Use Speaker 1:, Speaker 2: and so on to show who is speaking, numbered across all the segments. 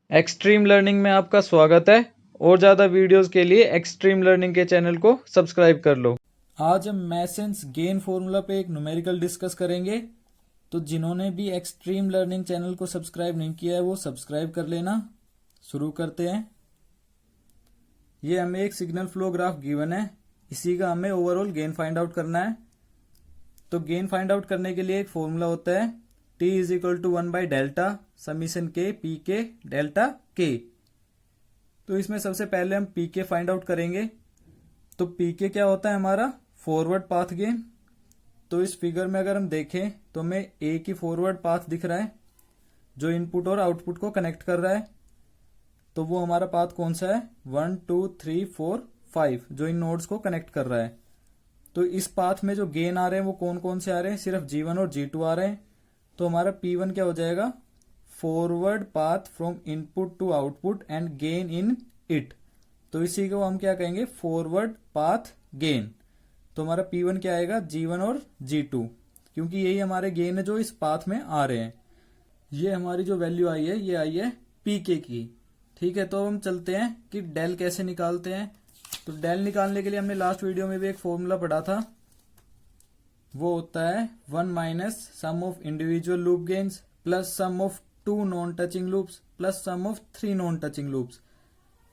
Speaker 1: Extreme learning में आपका स्वागत है। और ज़्यादा वीडियोस के लिए एक्सट्रीम लर्निंग के चैनल को सब्सक्राइब कर लो। आज हम मैसेंस गेन फॉर्मूला पे एक न्यूमेरिकल डिस्कस करेंगे। तो जिन्होंने भी एक्सट्रीम लर्निंग चैनल को सब्सक्राइब नहीं किया है वो सब्सक्राइब कर लेना। शुरू करते हैं। ये हमें एक सिग्नल फ्लो ग्राफ गिवन है, इसी का हमें ओवरऑल गेन फाइंड आउट करना है। तो गेन फाइंड आउट करने के लिए एक फॉर्मूला होता है T is equal to 1 by delta summation K P K delta K. तो इसमें सबसे पहले हम पी के फाइंड आउट करेंगे। तो पी के क्या होता है हमारा फॉरवर्ड पाथ गेन। तो इस फिगर में अगर हम देखें तो हमें एक ही फॉरवर्ड पाथ दिख रहा है जो इनपुट और आउटपुट को कनेक्ट कर रहा है। तो वो हमारा पाथ कौन सा है 1 2 3 4 5 जो इन नोड्स को कनेक्ट कर रहा है। तो इस पाथ में जो गेन आ रहे हैं वो कौन कौन से आ रहे हैं, सिर्फ G1 और G2 आ रहे हैं। तो हमारा P1 क्या हो जाएगा forward path from input to output and gain in it. तो इसी को हम क्या कहेंगे फॉरवर्ड पाथ गेन। तो हमारा P1 क्या आएगा G1 और G2, क्योंकि यही हमारे गेन है जो इस पाथ में आ रहे हैं। ये हमारी जो वैल्यू आई है ये आई है पीके की। ठीक है, तो हम चलते हैं कि डेल कैसे निकालते हैं। तो डेल निकालने के लिए हमने लास्ट वीडियो में भी एक फॉर्मूला पढ़ा था, वो होता है 1 minus sum of individual loop gains plus sum of 2 non touching loops plus sum of 3 non touching loops.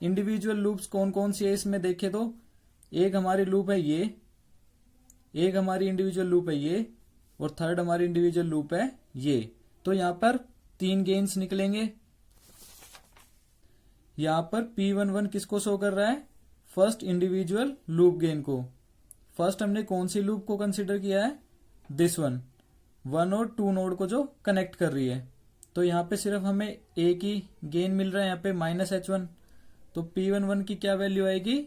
Speaker 1: Individual loops कौन कौन सी है इसमें देखे तो एक हमारी लूप है ये, एक हमारी इंडिविजुअल लूप है ये, और थर्ड हमारी इंडिविजुअल लूप है ये। तो यहां पर 3 गेन्स निकलेंगे। यहां पर P11 किसको शो कर रहा है फर्स्ट इंडिविजुअल लूप गेन को। फर्स्ट हमने कौन सी लूप को कंसिडर किया है दिस वन, 1 और 2 नोड को जो कनेक्ट कर रही है। तो यहाँ पे सिर्फ हमें एक ही गेन मिल रहा है यहाँ पे -H1। तो P11 की क्या वैल्यू आएगी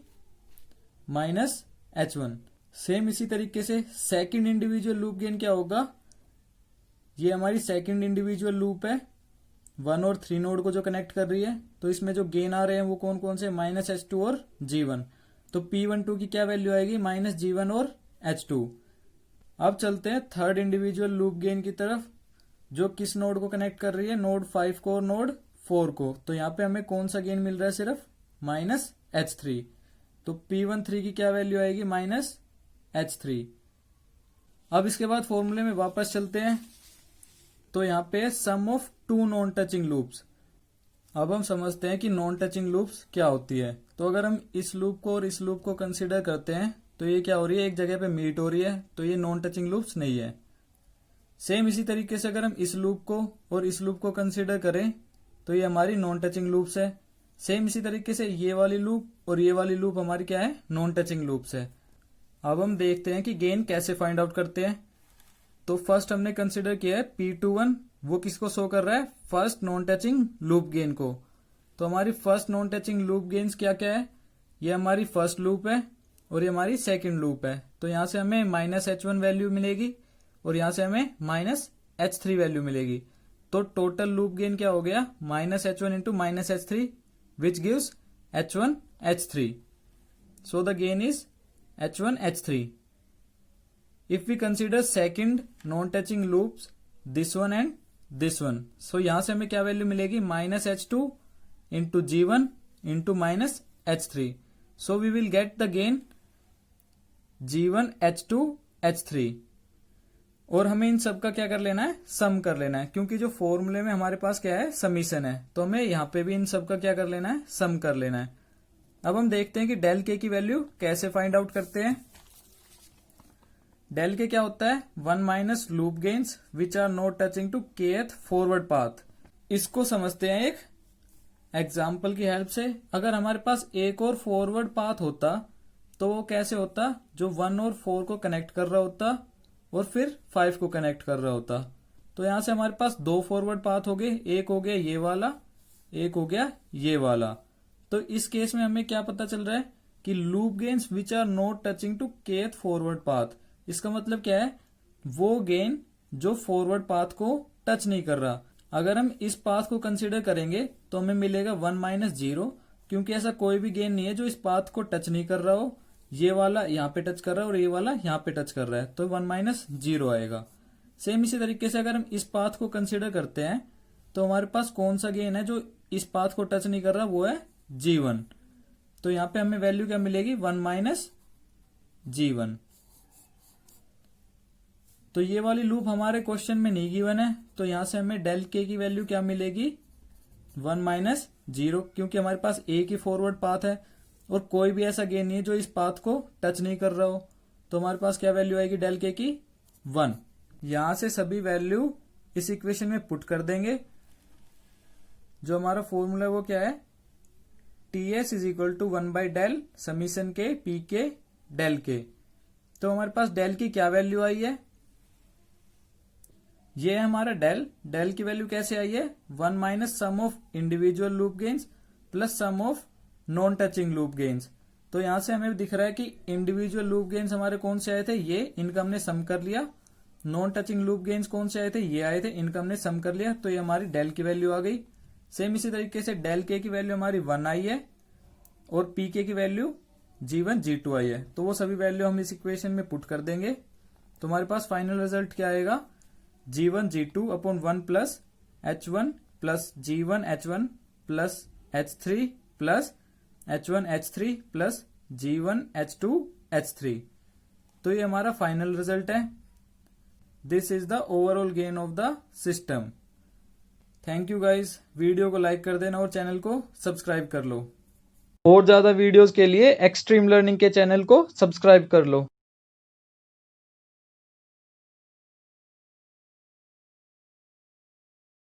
Speaker 1: -H1। सेम इसी तरीके से सेकंड इंडिविजुअल लूप गेन क्या होगा, ये हमारी सेकंड इंडिविजुअल लूप है 1 और 3 नोड को जो कनेक्ट कर रही है। तो इसमें जो गेन आ रहे हैं वो कौन कौन से -H2 और G1। तो P12 की क्या वैल्यू आएगी -G1 और H2। अब चलते हैं थर्ड इंडिविजुअल लूप गेन की तरफ, जो किस नोड को कनेक्ट कर रही है नोड 5 को और नोड 4 को। तो यहाँ पे हमें कौन सा गेन मिल रहा है सिर्फ -H3। तो P13 की क्या वैल्यू आएगी -H3। अब इसके बाद फॉर्मूले में वापस चलते हैं। तो यहाँ पे सम ऑफ 2 नॉन टचिंग लूप्स। अब हम समझते हैं कि नॉन टचिंग लूप्स क्या होती है। तो अगर हम इस लूप को और इस लूप को कंसीडर करते हैं तो ये क्या हो रही है एक जगह पे मीट हो रही है, तो ये नॉन टचिंग लूप्स नहीं है। सेम इसी तरीके से अगर हम इस लूप को और इस लूप को कंसीडर करें तो ये हमारी नॉन टचिंग लूप्स है। सेम इसी तरीके से ये वाली लूप और ये वाली लूप हमारी क्या है नॉन टचिंग लूप्स है। अब हम देखते हैं कि गेन कैसे फाइंड आउट करते हैं। तो फर्स्ट हमने कंसिडर किया है P21, वो किसको शो कर रहा है first non touching loop gain को। तो हमारी first non touching loop gains क्या क्या है, ये हमारी फर्स्ट लूप है और ये हमारी सेकंड लूप है। तो यहां से हमें -H1 वैल्यू मिलेगी और यहां से हमें -H3 वैल्यू मिलेगी। तो टोटल लूप गेन क्या हो गया -H1 into -H3 which gives H1 H3। So the gain is H1 H3। If we consider second non-touching loops, this one and this one, so यहाँ से हमें क्या वैल्यू मिलेगी -H2 into G1 into -H3. So we will get the gain G1 H2 H3। और हमें इन सब का क्या कर लेना है सम कर लेना है, क्योंकि जो फॉर्मूले में हमारे पास क्या है समीशन है। तो हमें यहाँ पे भी इन सब का क्या कर लेना है सम कर लेना है। अब हम देखते हैं कि डेल के की वैल्यू कैसे फाइंड आउट करते हैं। डेल के क्या होता है 1 minus loop gains which are not touching to kth forward path. इसको समझते हैं एक एग्जाम्पल की हेल्प से। अगर हमारे पास एक और फॉरवर्ड पाथ होता तो वो कैसे होता, जो 1 और 4 को कनेक्ट कर रहा होता और फिर 5 को कनेक्ट कर रहा होता। तो यहां से हमारे पास 2 फॉरवर्ड पाथ हो गए, एक हो गया ये वाला, एक हो गया ये वाला। तो इस केस में हमें क्या पता चल रहा है कि loop gains which are not touching to kth forward path. इसका मतलब क्या है वो गेन जो फॉरवर्ड पाथ को टच नहीं कर रहा। अगर हम इस पाथ को कंसीडर करेंगे तो हमें मिलेगा 1 - 0, क्योंकि ऐसा कोई भी गेन नहीं है जो इस पाथ को टच नहीं कर रहा हो। ये वाला यहाँ पे टच कर रहा है और ये वाला यहाँ पे टच कर रहा है, तो 1 - 0 आएगा। सेम इसी तरीके से अगर हम इस पाथ को कंसीडर करते हैं तो हमारे पास कौन सा गेन है जो इस पाथ को टच नहीं कर रहा वो है G1। तो यहां पे हमें वैल्यू क्या मिलेगी 1 माइनस G1। तो ये वाली लूप हमारे क्वेश्चन में नहीं गिवन है, तो यहां से हमें डेल के की वैल्यू क्या मिलेगी 1 माइनस 0, क्योंकि हमारे पास एक ही फॉरवर्ड पाथ है और कोई भी ऐसा गेन नहीं है जो इस पाथ को टच नहीं कर रहा हो। तो हमारे पास क्या वैल्यू आएगी डेल के की 1। यहां से सभी वैल्यू इस इक्वेशन में पुट कर देंगे। जो हमारा फॉर्मूला है वो क्या है, TS is equal to 1 by del summation K P K del K. तो हमारे पास डेल की क्या वैल्यू आई है, ये है हमारा डेल। डेल की वैल्यू कैसे आई है 1 minus sum of individual loop gains plus sum of non touching loop gains. तो यहां से हमें दिख रहा है कि इंडिविजुअल लूप गेन्स हमारे कौन से आए थे, ये, इनका हमने सम कर लिया। नॉन टचिंग लूप गेन्स कौन से आए थे, ये आए थे, इनका हमने सम कर लिया। तो ये हमारी डेल की वैल्यू आ गई। सेम इसी तरीके से डेल के की वैल्यू हमारी 1 आई है और पी के की वैल्यू G1 G2 आई है। तो वो सभी वैल्यू हम इस इक्वेशन में पुट कर देंगे। तो हमारे पास फाइनल रिजल्ट क्या आएगा, G1 G2 upon 1 plus H1 plus G1 H1 plus H3 plus H1 H3 plus G1 H2 H3। तो ये हमारा फाइनल रिजल्ट है। This is the overall gain of the system. Thank you guys, video को like कर देना और channel को subscribe कर लो। और ज्यादा वीडियोस के लिए एक्सट्रीम लर्निंग के चैनल को सब्सक्राइब कर लो।